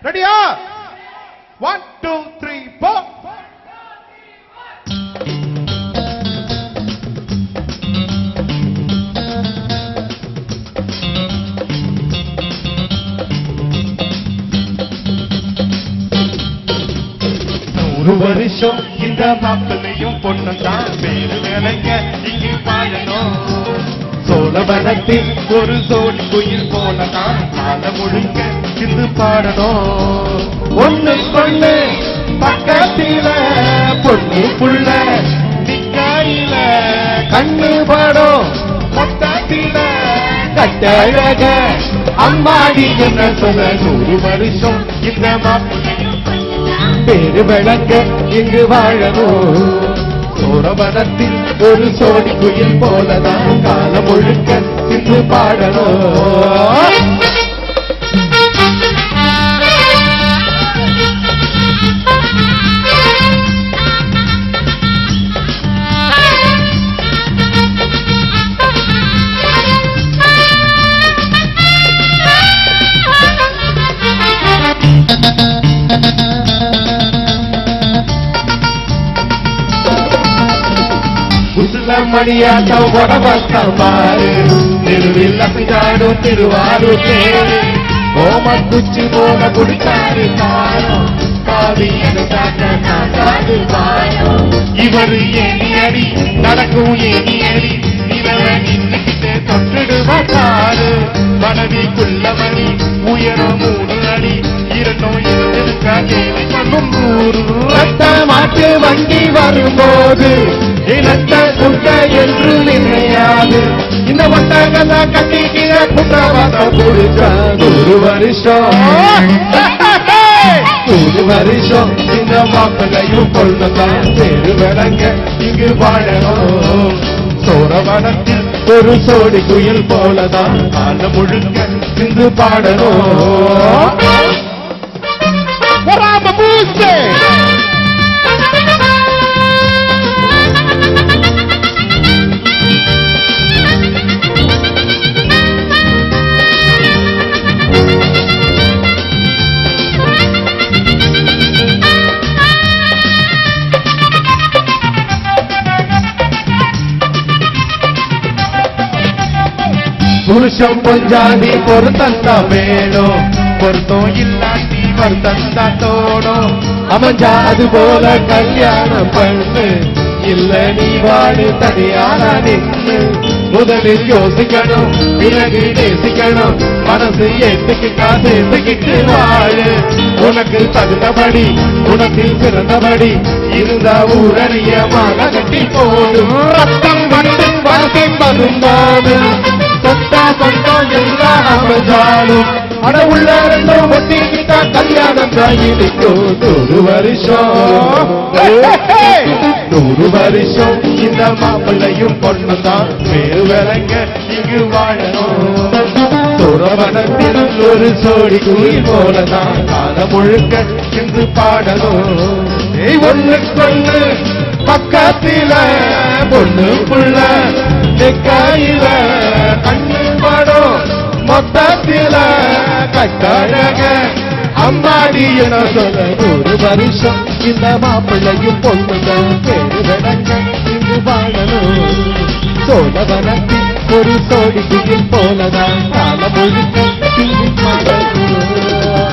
ரெடியா? 1 2 3 4. ஒரு வருஷம் இந்த மாப்பிள்ளையும் பொண்ணும் தான் பேரு வேலைங்க இங்கு வாழணும். சோழவனத்தில் ஒரு சோழி குயில் போலதான் கால முழுக்க இந்து பாடணும். ஒண்ணு கொள்ளு பக்கத்தில பொண்ணு புள்ள நிக்காயில கண்ணு பாடும் மொத்தத்தில கட்டழக அம்மாடி என்ன சொல்ல. 100 வருஷம் இந்த மாப்பிள்ளையும் பேரு விளங்க இங்கு வாழணும். சோழவனத்தில் ஒரு சோடி குயில் போலதான் காலம் முழுக்க இங்கு பாடணும். மணியாட்டம் உடம்பத்தான் பாரு திருவில் அப்படினாடும் திருவாரூர் தேரு ஓம குச்சி போல குடிச்சாரு தாரம் பாவியது காக்காது பாயம். இவரு ஏனி அடி நடக்கும் ஏனி அடி இவன் இன்னிக்கிட்டே தொட்டுடுவாரு. மனைவிக்குள்ளவனி உயரம் 3 அடி இரண்டும் பண்ணும் 100 மாட்டு வண்டி வரும்போது இனத்த குட்ட என்று நினையாது. இந்த ஒட்டகெல்லாம் கட்டிக்கிற குட்டவாதம் குடிச்சா 100 வருஷம் 100 வருஷம் இந்த மாப்பிள்ளையும் பொண்ணுதான் பேரு விளங்க இங்கு வாழணும். சோழவனத்தில் ஒரு சோடி குயில் போலதான் காலம் முழுக்க இங்கு பாடணும். புருஷம் பொஞ்சாதி பொருத்தந்தா வேணும். பொருத்தம் இல்லாட்டி வருத்தந்தா தோணும். அமைஞ்சா அது போல கல்யாணம் பண்ணு இல்ல நீ வாழு தனியான நின்று. முதலில் யோசிக்கணும் பிறகு நேசிக்கணும். மனசு ஏத்துக்கிட்டா சேர்த்துக்கிட்டு வாழு. உனக்கு தகுந்தபடி உனக்கில் பிறந்தபடி இருந்தா ஊரணியமாக கட்டி போடும். ரத்தம் வந்து வாழ்க்கை வரும்போது சொத்தா சொந்தம் எல்லாம் அமைஞ்சாலும் அட உள்ள ரெண்டும் ஒட்டிக்கிட்டா கல்யாணம் தாயிக்கும். 100 வருஷம் 100 வருஷம் இந்த மாப்பிள்ளையும் பொண்ணுதான் பேரு விளங்க இங்கு வாழணும். சோழவனத்தில் ஒரு சோடி குயில் போலதான் காலம் முழுக்க இங்கு பாடணும். ஒண்ணுக்கொண்ணு பக்கத்தில பொண்ணு புள்ள நெக்காயில கண்ணு படம் மொத்தத்தில கட்டழக அம்மாடி என சொல்ல. 100 வருஷம் இந்த மாப்பிள்ளையும் பொண்ணுதான் பேரு விளங்க இங்கு வாழணும். சோழவனத்தில் ஒரு சோடி குயில் போலதான் காலம் முழுக்க இங்கு பாடணும்.